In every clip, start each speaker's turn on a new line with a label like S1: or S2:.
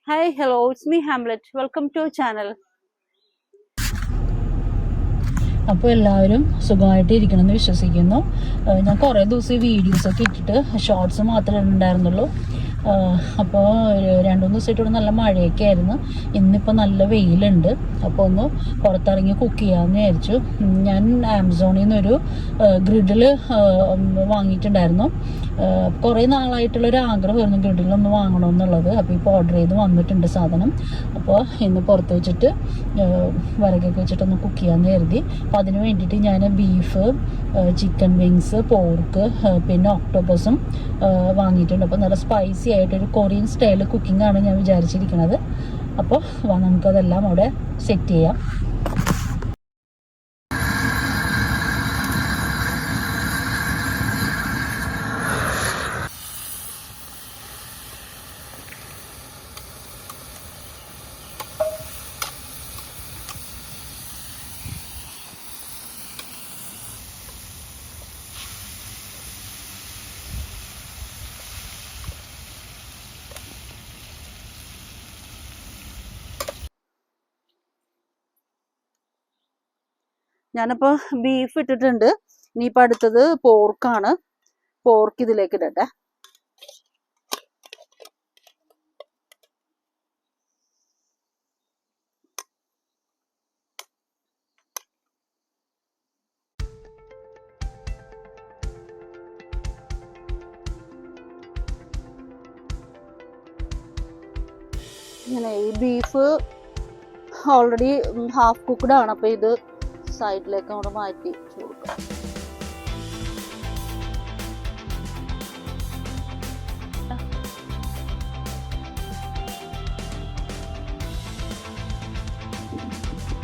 S1: Hi, hello, it's me Hamlet. Welcome to our channel.
S2: അപ്പോൾ എല്ലാവരും സുഖമായിട്ട് ഇരിക്കണമെന്ന് വിശ്വസിക്കുന്നു. ഞാൻ കുറേ ദിവസം വീഡിയോസൊക്കെ ഇട്ടിട്ട് ഷോർട്സ് മാത്രമേ ഉണ്ടായിരുന്നുള്ളൂ. അപ്പോൾ 2-3 ദിവസമായിട്ട് നല്ല മഴയൊക്കെ ആയിരുന്നു. ഇന്നിപ്പോൾ നല്ല വെയിലുണ്ട്. അപ്പോൾ ഒന്ന് പുറത്തിറങ്ങി കുക്ക് ചെയ്യാമെന്ന് വിചാരിച്ചു. ഞാൻ ആമസോണിൽ നിന്നൊരു ഗ്രിഡിൽ വാങ്ങിയിട്ടുണ്ടായിരുന്നു. കുറേ നാളായിട്ടുള്ളൊരു ആഗ്രഹമായിരുന്നു ഗ്രിഡിലൊന്ന് വാങ്ങണമെന്നുള്ളത്. അപ്പോൾ ഇപ്പോൾ ഓർഡർ ചെയ്ത് വന്നിട്ടുണ്ട് സാധനം. അപ്പോൾ ഇന്ന് പുറത്ത് വെച്ചിട്ട് വിറകൊക്കെ വെച്ചിട്ടൊന്ന് കുക്ക് ചെയ്യാമെന്ന് കരുതി. അപ്പോൾ അതിന് വേണ്ടിയിട്ട് ഞാൻ ബീഫ്, ചിക്കൻ വിങ്സ്, പോർക്ക്, പിന്നെ ഒക്ടോപ്പസും വാങ്ങിയിട്ടുണ്ട്. അപ്പോൾ നല്ല സ്പൈസി ആയിട്ടൊരു കൊറിയൻ സ്റ്റൈൽ കുക്കിംഗ് ആണ് ഞാൻ വിചാരിച്ചിരിക്കുന്നത്. അപ്പോൾ നമുക്കതെല്ലാം അവിടെ സെറ്റ് ചെയ്യാം.
S1: ഞാനിപ്പോൾ ബീഫ് ഇട്ടിട്ടുണ്ട്. ഇനിയിപ്പോൾ അടുത്തത് പോർക്കാണ്. പോർക്ക് ഇതിലേക്ക് ഇടട്ടെ. ഇങ്ങനെ ഈ ബീഫ് ഓൾറെഡി ഹാഫ് കുക്ക്ഡ് ആണ്. അപ്പോൾ ഇത് സൈഡിലേക്ക് അങ്ങോട്ട് മാറ്റി കൊടുക്കാം.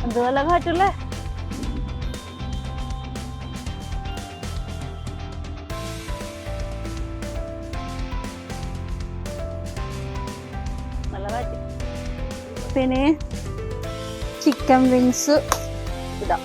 S1: എന്ത് നല്ല കാറ്റല്ലേ. നല്ല കാറ്റ്. പിന്നെ ചിക്കൻ വിങ്സ് ഇടാം.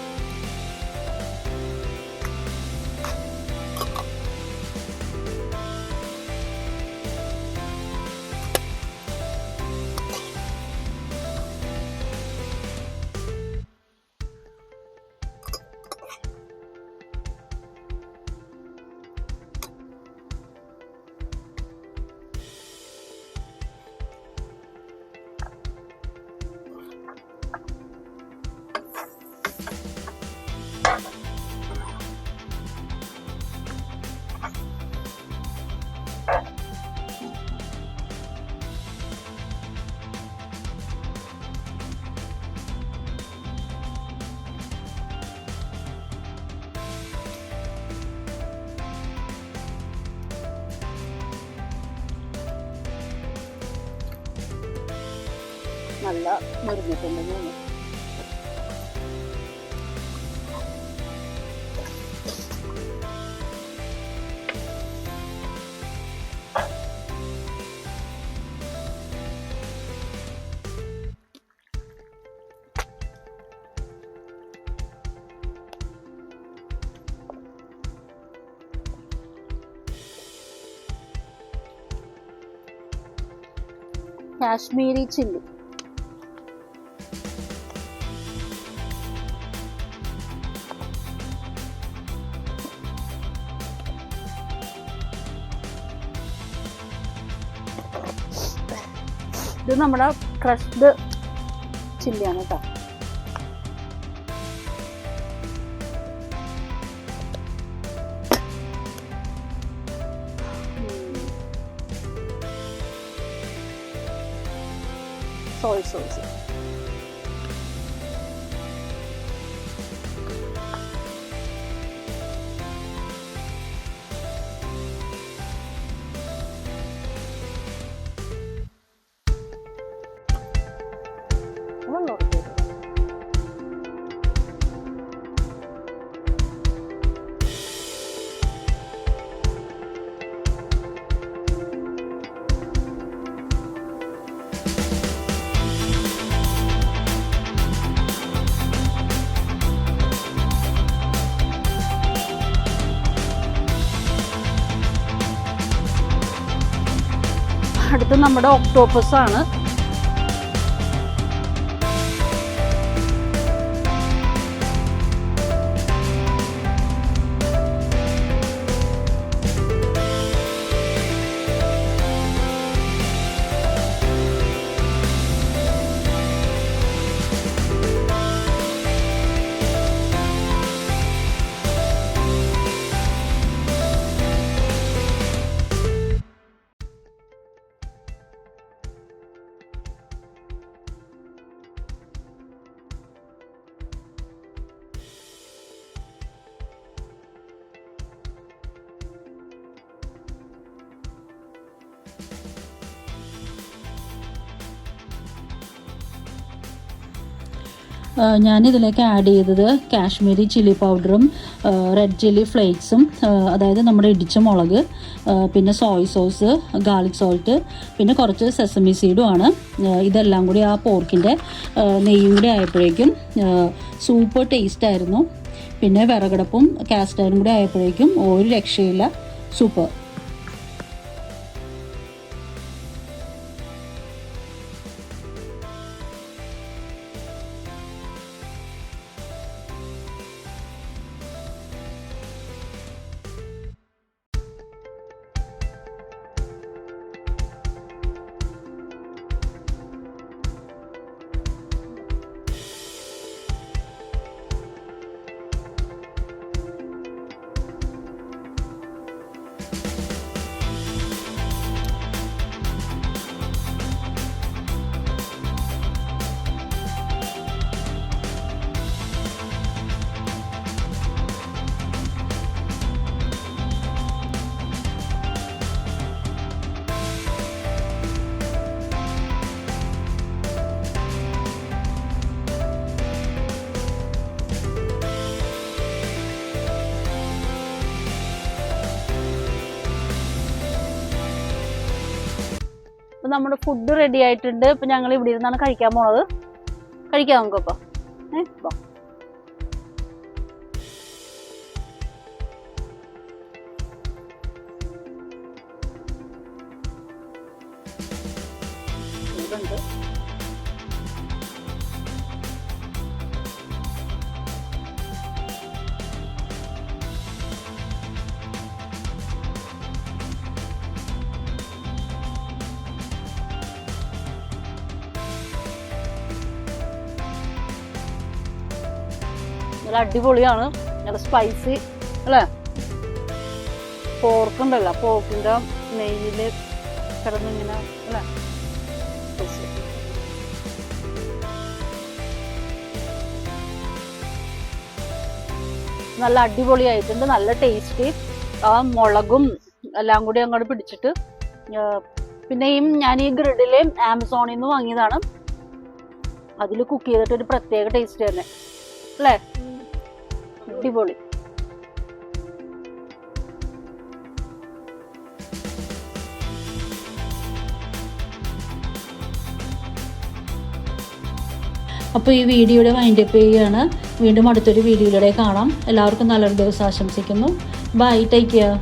S1: നല്ല മുരിഞ്ഞിട്ടുണ്ട്. കാശ്മീരി ചില്ലി. ഇത് നമ്മുടെ ക്രഷ്ഡ് ചില്ലിയാണ് കേട്ടോ. Soya sauce. അടുത്ത് നമ്മുടെ ഒക്ടോപ്പസ് ആണ്.
S2: ഞാനിതിലേക്ക് ആഡ് ചെയ്തത് കാശ്മീരി ചില്ലി പൗഡറും റെഡ് ചില്ലി ഫ്ലേക്സും, അതായത് നമ്മുടെ ഇടിച്ച മുളക്, പിന്നെ സോയ് സോസ്, ഗാർലിക് സോൾട്ട്, പിന്നെ കുറച്ച് സെസമി സീഡും ആണ്. ഇതെല്ലാം കൂടി ആ പോർക്കിൻ്റെ നെയ്യും കൂടി ആയപ്പോഴേക്കും സൂപ്പർ ടേസ്റ്റ് ആയിരുന്നു. പിന്നെ വിറകടപ്പും കാസ്റ്റ് അയണും കൂടി ആയപ്പോഴേക്കും ഒരു രക്ഷയില്ല, സൂപ്പർ.
S1: അപ്പം നമ്മുടെ ഫുഡ് റെഡി ആയിട്ടുണ്ട്. ഇപ്പം ഞങ്ങൾ ഇവിടെ ഇരുന്നാണ് കഴിക്കാൻ പോണത്. കഴിക്കാം നമുക്കപ്പം. ഇതുണ്ട്. നല്ല അടിപൊളിയാണ്, നല്ല സ്പൈസി അല്ലേ. പോർക്കുണ്ടല്ലോ, പോർക്കിൻ്റെ നെയ്യിൽ കിടന്നിങ്ങനെ അല്ലേ. നല്ല അടിപൊളിയായിട്ടുണ്ട്, നല്ല ടേസ്റ്റ്. ആ മുളകും എല്ലാം കൂടി അങ്ങോട്ട് പിടിച്ചിട്ട്. പിന്നെയും ഞാൻ ഈ ഗ്രിഡില് ആമസോണിൽ നിന്ന് വാങ്ങിയതാണ്. അതിൽ കുക്ക് ചെയ്തിട്ട് ഒരു പ്രത്യേക ടേസ്റ്റ് തന്നെ അല്ലേ, അടിപൊളി.
S2: അപ്പോൾ ഈ വീഡിയോയുടെ വൈൻഡപ്പ് ചെയ്യുകയാണ്. വീണ്ടും അടുത്തൊരു വീഡിയോയിലൂടെ കാണാം. എല്ലാവർക്കും നല്ലൊരു ദിവസം ആശംസിക്കുന്നു. Bye, take care.